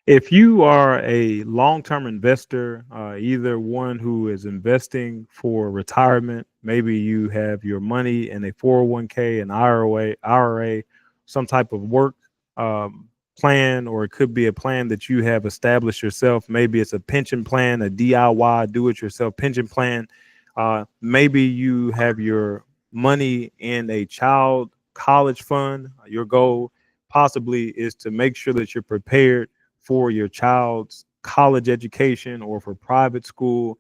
If you are a long-term investor, either one who is investing for retirement, maybe you have your money in a 401k, an IRA, some type of work um, plan, or it could be a plan that you have established yourself. Maybe it's a pension plan, a DIY, do-it-yourself pension plan. Maybe you have your money in a child college fund. Your goal possibly is to make sure that you're prepared for your child's college education or for private school.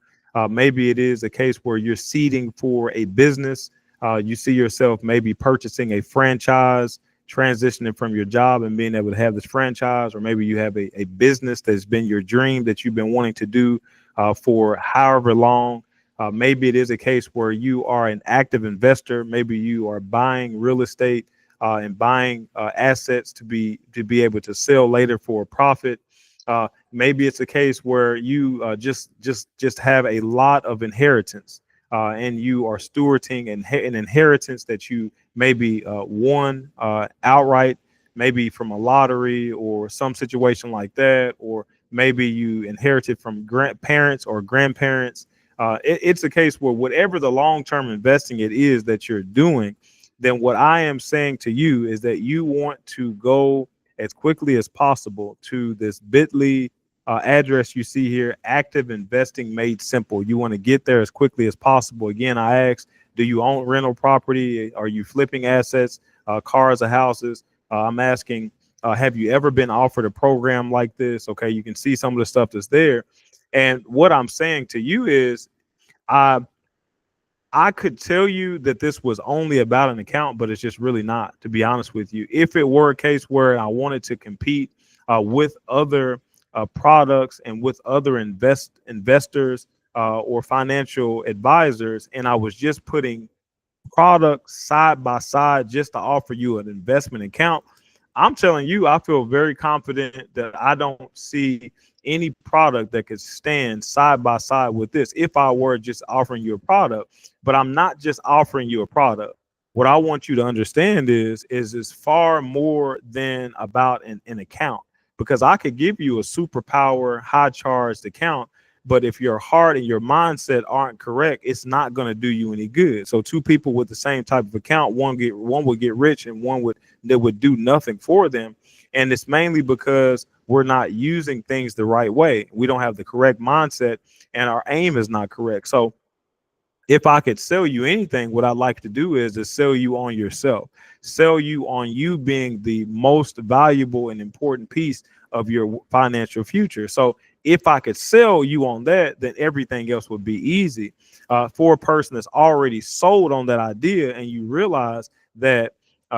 Maybe it is a case where you're seeding for a business. You see yourself maybe purchasing a franchise, transitioning from your job and being able to have this franchise, or maybe you have a business that's been your dream that you've been wanting to do for however long. Maybe it is a case where you are an active investor. Maybe you are buying real estate and buying assets to be able to sell later for a profit. Maybe it's a case where you just have a lot of inheritance, and you are stewarding an inheritance that you maybe won outright, maybe from a lottery or some situation like that, or maybe you inherited from grandparents or grandparents. It's a case where whatever the long-term investing it is that you're doing, then what I am saying to you is that you want to go as quickly as possible to this bit.ly address you see here, active investing made simple. You want to get there as quickly as possible. Again, I ask, do you own rental property? Are you flipping assets, cars or houses? I'm asking, have you ever been offered a program like this? Okay, you can see some of the stuff that's there. And what I'm saying to you is, I I could tell you that this was only about an account, but it's just really not, to be honest with you. If it were a case where I wanted to compete with other products and with other investors or financial advisors, and I was just putting products side by side just to offer you an investment account, I'm telling you, I feel very confident that I don't see any product that could stand side by side with this if I were just offering you a product. But I'm not just offering you a product. What I want you to understand is it's far more than about an account, because I could give you a superpower high charged account, but if your heart and your mindset aren't correct, it's not going to do you any good. So two people with the same type of account, one would get rich and one would that would do nothing for them. And it's mainly because we're not using things the right way. We don't have the correct mindset and our aim is not correct. So if I could sell you anything, what I'd like to do is to sell you on yourself, sell you on you being the most valuable and important piece of your financial future. So if I could sell you on that, then everything else would be easy. For a person that's already sold on that idea and you realize that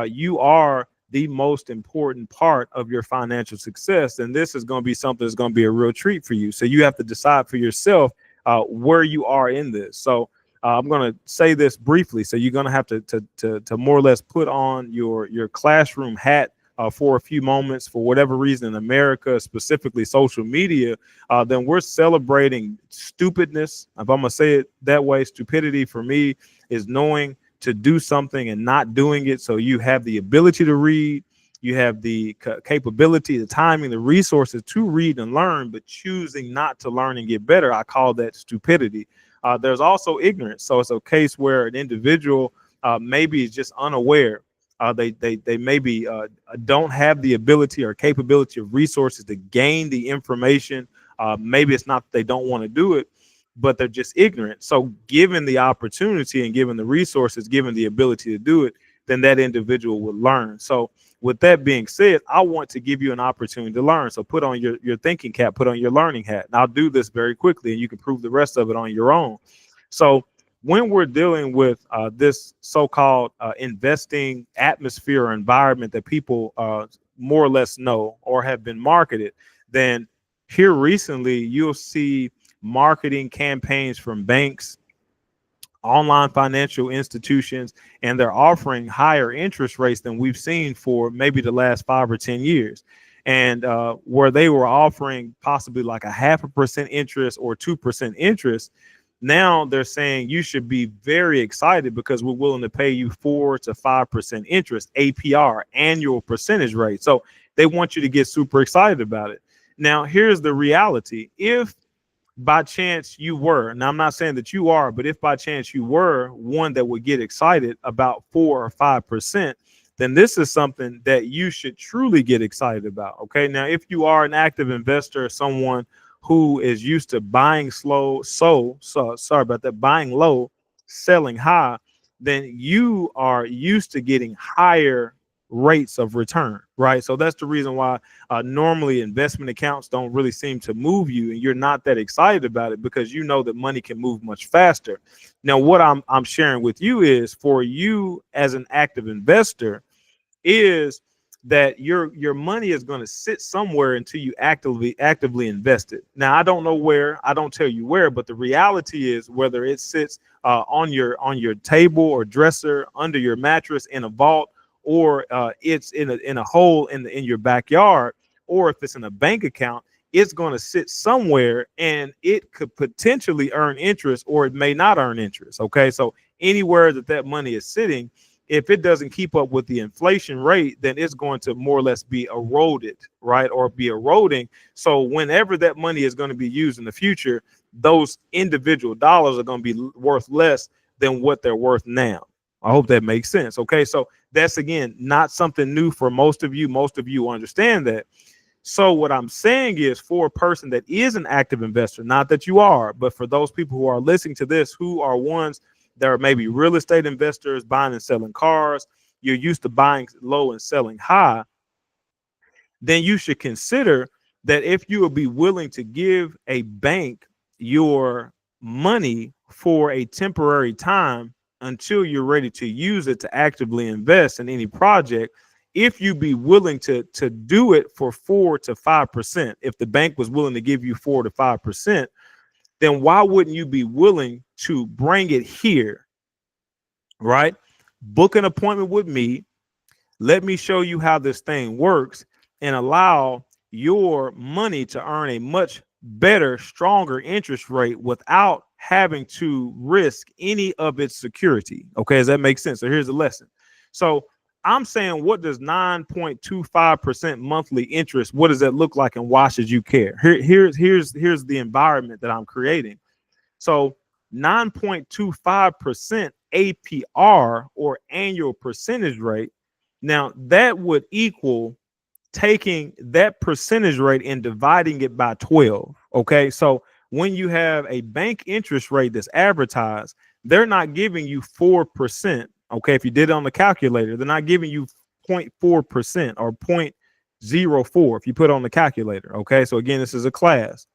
you are the most important part of your financial success, then this is going to be something that's going to be a real treat for you. So you have to decide for yourself where you are in this. So I'm going to say this briefly. So you're going to have to more or less put on your classroom hat for a few moments. For whatever reason in America, specifically social media, then we're celebrating stupidness. If I'm going to say it that way, stupidity for me is knowing to do something and not doing it. So you have the ability to read, you have the capability, the timing, the resources to read and learn, but choosing not to learn and get better. I call that stupidity. There's also ignorance. So it's a case where an individual maybe is just unaware. They maybe don't have the ability or capability of resources to gain the information. Maybe it's not that they don't want to do it, but they're just ignorant. So given the opportunity and given the resources, given the ability to do it, then that individual would learn. So with that being said, I want to give you an opportunity to learn. So put on your thinking cap, put on your learning hat. And I'll do this very quickly and you can prove the rest of it on your own. So when we're dealing with this so-called investing atmosphere or environment that people more or less know or have been marketed, then here recently you'll see marketing campaigns from banks, online financial institutions, and they're offering higher interest rates than we've seen for maybe the last 5 or 10 years. And where they were offering possibly like a 0.5% interest or 2% interest, now they're saying you should be very excited because we're willing to pay you 4 to 5% interest, APR, annual percentage rate. So they want you to get super excited about it. Now, here's the reality. If by chance you were, now I'm not saying that you are, but if by chance you were one that would get excited about 4 or 5%, then this is something that you should truly get excited about. Okay. Now, if you are an active investor, someone who is used to buying slow, so sorry about that, buying low, selling high, then you are used to getting higher rates of return, right? So that's the reason why normally investment accounts don't really seem to move you, and you're not that excited about it because you know that money can move much faster. Now, what I'm sharing with you is for you as an active investor is that your money is going to sit somewhere until you actively invest it. Now, I don't know where, I don't tell you where, but the reality is whether it sits on your table or dresser, under your mattress, in a vault, or it's in a hole in your backyard, or if it's in a bank account, it's going to sit somewhere and it could potentially earn interest or it may not earn interest. Okay, so anywhere that money is sitting, if it doesn't keep up with the inflation rate, then it's going to more or less be eroded, right? Or be eroding. So whenever that money is going to be used in the future, those individual dollars are going to be worth less than what they're worth now. I hope that makes sense. Okay. So that's, again, not something new for most of you. Most of you understand that. So what I'm saying is, for a person that is an active investor, not that you are, but for those people who are listening to this, who are ones that are maybe real estate investors, buying and selling cars, you're used to buying low and selling high, then you should consider that if you will be willing to give a bank your money for a temporary time until you're ready to use it to actively invest in any project, if you be willing to do it for 4 to 5%, if the bank was willing to give you 4 to 5%, then why wouldn't you be willing to bring it here, right? Book an appointment with me. Let me show you how this thing works and allow your money to earn a much better, stronger interest rate without having to risk any of its security. Okay, does that make sense? So here's the lesson. So I'm saying, what does 9.25% monthly interest, what does that look like, and why should you care? Here's the environment that I'm creating. So 9.25% APR, or annual percentage rate. Now that would equal taking that percentage rate and dividing it by 12. Okay. So when you have a bank interest rate that's advertised, they're not giving you 4%. Okay. If you did it on the calculator, they're not giving you 0.4% or 0.04 if you put it on the calculator. Okay. So again, this is a class.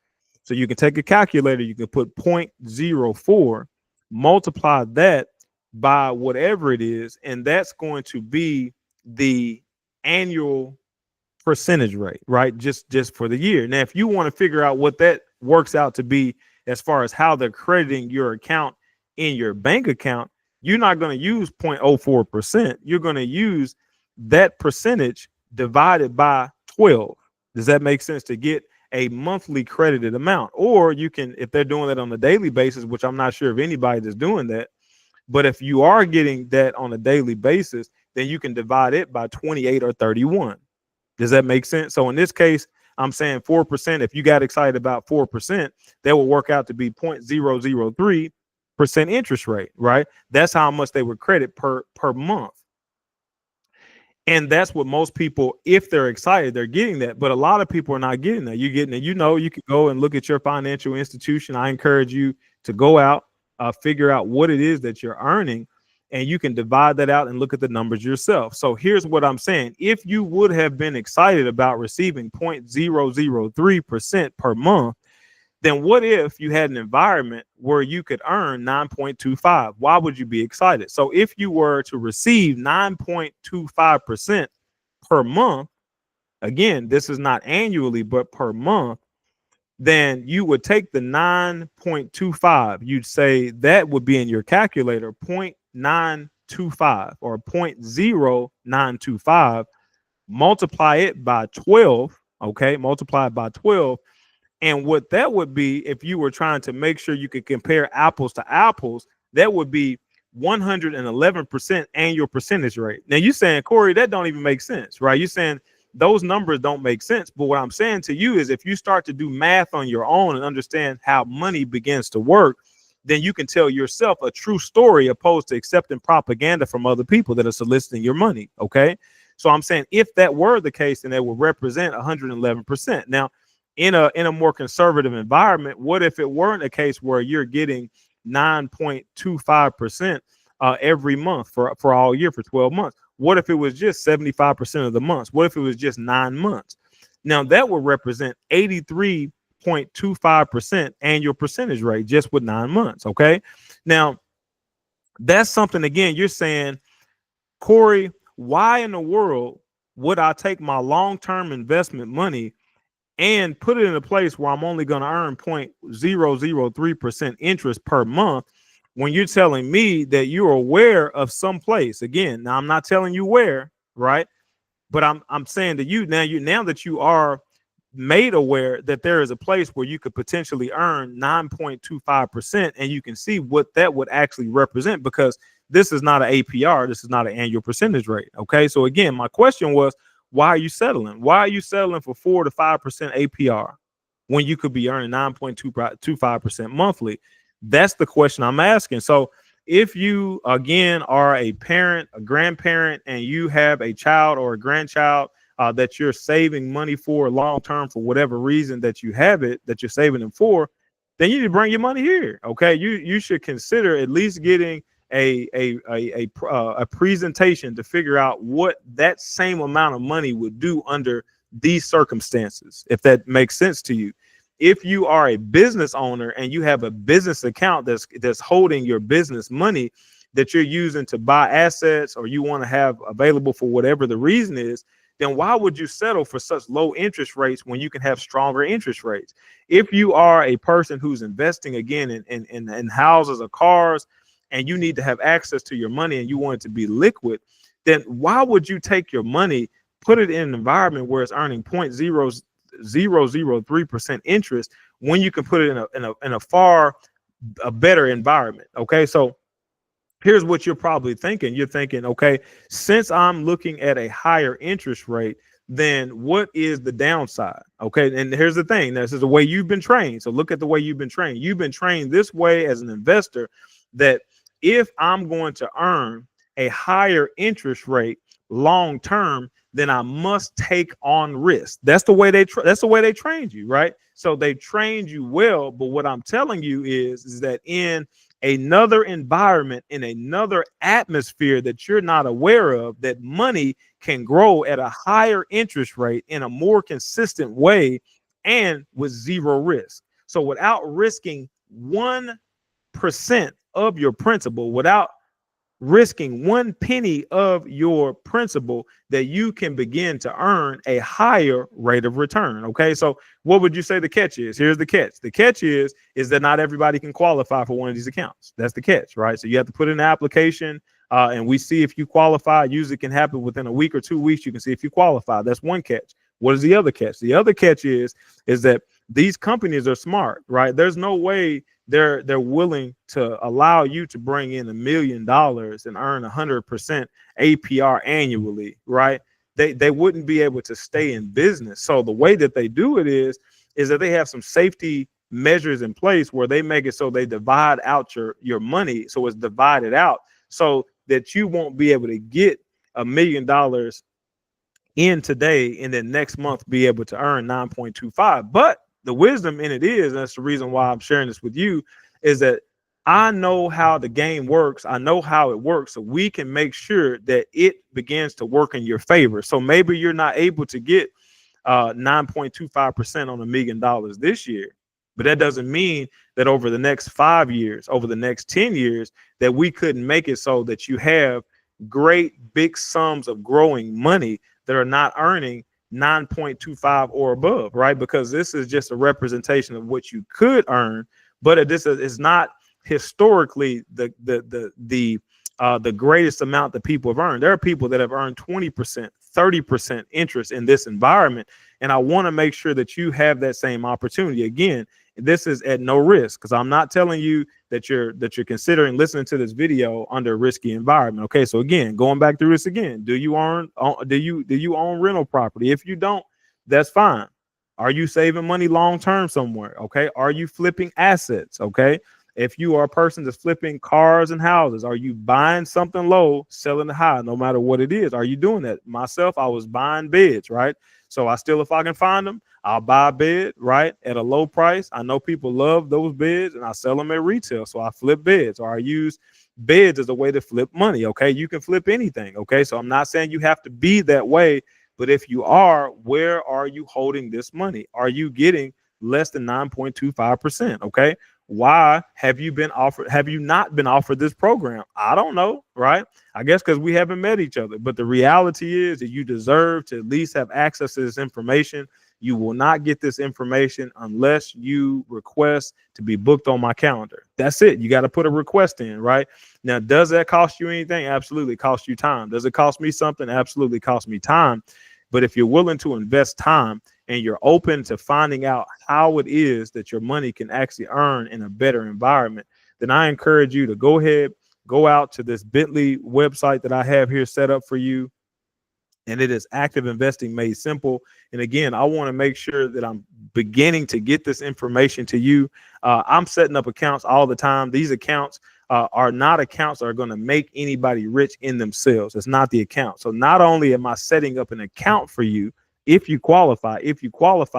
So you can take a calculator, you can put 0.04, multiply that by whatever it is, and that's going to be the annual percentage rate, right? Just for the year. Now, if you want to figure out what that works out to be as far as how they're crediting your account in your bank account, you're not going to use 0.04%. You're going to use that percentage divided by 12. Does that make sense? To get a monthly credited amount. Or you can, if they're doing that on a daily basis, which I'm not sure if anybody is doing that, but if you are getting that on a daily basis, then you can divide it by 28 or 31. Does that make sense? So in this case, I'm saying 4%. If you got excited about 4%, that will work out to be 0.003% interest rate, right? That's how much they would credit per month. And that's what most people, if they're excited, they're getting that. But a lot of people are not getting that. You're getting it. You know, you can go and look at your financial institution. I encourage you to go out, figure out what it is that you're earning, and you can divide that out and look at the numbers yourself. So here's what I'm saying. If you would have been excited about receiving 0.003% per month, then what if you had an environment where you could earn 9.25? Why would you be excited? So if you were to receive 9.25% per month, again, this is not annually, but per month, then you would take the 9.25. You'd say that would be in your calculator 0.925 or 0.0925, multiply it by 12. Okay, multiply it by 12. And what that would be, if you were trying to make sure you could compare apples to apples, that would be 111% annual percentage rate. Now you're saying, Corey, that don't even make sense, right? You're saying those numbers don't make sense. But what I'm saying to you is if you start to do math on your own and understand how money begins to work, then you can tell yourself a true story opposed to accepting propaganda from other people that are soliciting your money. Okay. So I'm saying if that were the case, then it would represent 111%. Now, in a more conservative environment, what if it weren't a case where you're getting 9.25% every month for all year for 12 months? What if it was just 75% of the months? What if it was just 9 months? Now that would represent 83.25% annual percentage rate just with 9 months. Okay. Now that's something, again, you're saying, Corey, why in the world would I take my long-term investment money and put it in a place where I'm only going to earn 0.003% interest per month when you're telling me that you're aware of some place? Again, now I'm not telling you where, right? But I'm saying to you now that you are made aware that there is a place where you could potentially earn 9.25%, and you can see what that would actually represent, because this is not an APR, this is not an annual percentage rate. Okay, so again, my question was, why are you settling? Why are you settling for 4 to 5% APR when you could be earning 9.25% monthly? That's the question I'm asking. So if you, again, are a parent, a grandparent, and you have a child or a grandchild that you're saving money for long term for whatever reason that you have it, that you're saving them for, then you need to bring your money here. Okay, you should consider at least getting a presentation to figure out what that same amount of money would do under these circumstances, if that makes sense to you. If you are a business owner and you have a business account that's holding your business money that you're using to buy assets, or you want to have available for whatever the reason is, then why would you settle for such low interest rates when you can have stronger interest rates? If you are a person who's investing, again, in houses or cars, and you need to have access to your money and you want it to be liquid, then why would you take your money, put it in an environment where it's earning 0.0003% interest when you can put it in a far better environment? Okay, so here's what you're probably thinking. You're thinking, okay, since I'm looking at a higher interest rate, then what is the downside? Okay, and here's the thing. This is the way you've been trained. So look at the way you've been trained. You've been trained this way as an investor, that if I'm going to earn a higher interest rate long term, then I must take on risk. That's the way they trained you, right? So they trained you well. But what I'm telling you is that in another environment, in another atmosphere that you're not aware of, that money can grow at a higher interest rate in a more consistent way and with zero risk. So without risking 1% of your principal, without risking 1 penny of your principal, that you can begin to earn a higher rate of return. Okay, so what would you say the catch is? Here's the catch. The catch is that not everybody can qualify for one of these accounts. That's the catch, right? So you have to put in an application, and we see if you qualify. Usually can happen within a week or 2 weeks. You can see if you qualify. That's one catch. What is the other catch? The other catch is that these companies are smart, right? There's no way they're willing to allow you to bring in $1 million and earn 100% APR annually, right? They wouldn't be able to stay in business. So the way that they do it is that they have some safety measures in place where they make it so they divide out your money, so it's divided out, so that you won't be able to get $1 million in today and then next month be able to earn 9.25. But the wisdom in it is, and that's the reason why I'm sharing this with you, is that I know how the game works. I know how it works. So we can make sure that it begins to work in your favor. So maybe you're not able to get 9.25% on $1 million this year, but that doesn't mean that over the next 5 years, over the next 10 years, that we couldn't make it so that you have great big sums of growing money that are not earning 9.25 or above, right? Because this is just a representation of what you could earn, but this is not historically the greatest amount that people have earned. There are people that have earned 20%, 30% interest in this environment, and I want to make sure that you have that same opportunity. Again, This is at no risk, because I'm not telling you that you're considering listening to this video under a risky environment. Okay, so again, going back through this again, do you own rental property? If you don't, that's fine. Are you saving money long term somewhere? Okay, are you flipping assets? Okay, if you are a person that's flipping cars and houses, are you buying something low, selling it high, no matter what it is? Are you doing that? Myself, I was buying beds, right? So I still, if I can find them, I'll buy a bed, right, at a low price. I know people love those beds, and I sell them at retail. So I flip beds, or I use beds as a way to flip money. Okay, you can flip anything. Okay, so I'm not saying you have to be that way, but if you are, where are you holding this money? Are you getting less than 9.25%? Okay, why have you not been offered this program? I don't know, right? I guess because we haven't met each other. But the reality is that you deserve to at least have access to this information. You will not get this information unless you request to be booked on my calendar. That's it. You got to put a request in, right? Now, does that cost you anything? Absolutely. It costs you time. Does it cost me something? Absolutely cost me time. But if you're willing to invest time and you're open to finding out how it is that your money can actually earn in a better environment, then I encourage you to go ahead, go out to this Bitly website that I have here set up for you. And it is Active Investing Made Simple. And again, I want to make sure that I'm beginning to get this information to you. I'm setting up accounts all the time. These accounts are not accounts that are going to make anybody rich in themselves. It's not the account. So not only am I setting up an account for you, if you qualify,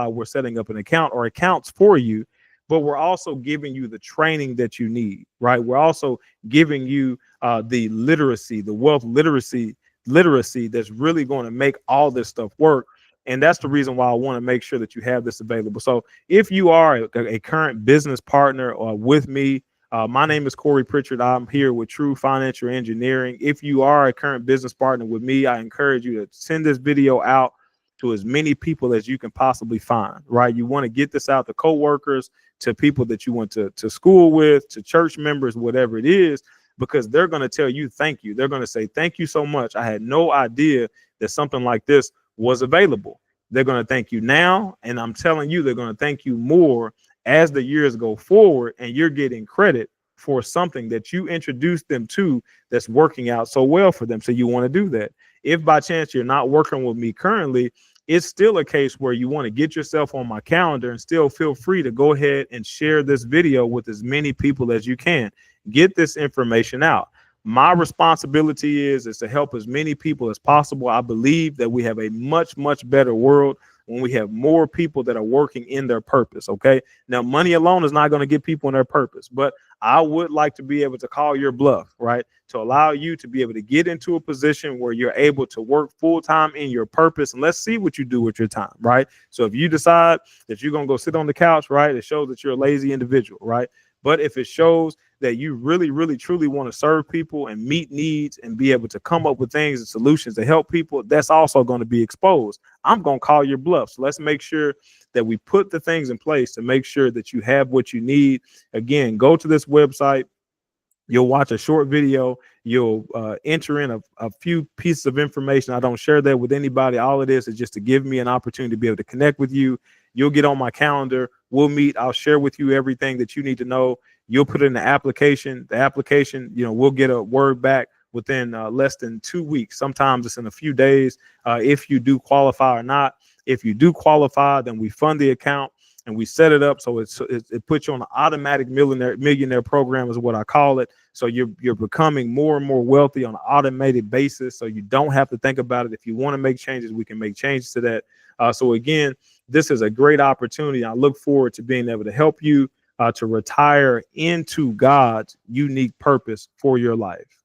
we're setting up an account or accounts for you, but we're also giving you the training that you need, right? We're also giving you the literacy, the wealth literacy that's really going to make all this stuff work. And that's the reason why I want to make sure that you have this available. So if you are a current business partner or with me, my name is Corey Pritchard. I'm here with True Financial Engineering. If you are a current business partner with me, I encourage you to send this video out to as many people as you can possibly find, right? You want to get this out to coworkers, to people that you went to school with, to church members, whatever it is, because they're going to tell you thank you. They're going to say, thank you so much. I had no idea that something like this was available. They're going to thank you now. And I'm telling you, they're going to thank you more as the years go forward, and you're getting credit for something that you introduced them to that's working out so well for them. So you want to do that. If by chance you're not working with me currently, it's still a case where you want to get yourself on my calendar, and still feel free to go ahead and share this video with as many people as you can. Get this information out. My responsibility is to help as many people as possible. I believe that we have a much, much better world when we have more people that are working in their purpose. Okay. Now, money alone is not going to get people in their purpose, but I would like to be able to call your bluff, right? To allow you to be able to get into a position where you're able to work full time in your purpose. And let's see what you do with your time, right? So if you decide that you're going to go sit on the couch, right, it shows that you're a lazy individual, right? But if it shows that you really, really, truly want to serve people and meet needs and be able to come up with things and solutions to help people, that's also going to be exposed. I'm going to call your bluff. So let's make sure that we put the things in place to make sure that you have what you need. Again, go to this website. You'll watch a short video. You'll enter in a few pieces of information. I don't share that with anybody. All it is just to give me an opportunity to be able to connect with you. You'll get on my calendar. We'll meet. I'll share with you everything that you need to know. You'll put it in the application. The application, we'll get a word back within less than 2 weeks. Sometimes it's in a few days if you do qualify or not. If you do qualify, then we fund the account and we set it up so it puts you on an automatic millionaire program is what I call it. So you're becoming more and more wealthy on an automated basis. So you don't have to think about it. If you want to make changes, we can make changes to that. So again, this is a great opportunity. I look forward to being able to help you to retire into God's unique purpose for your life.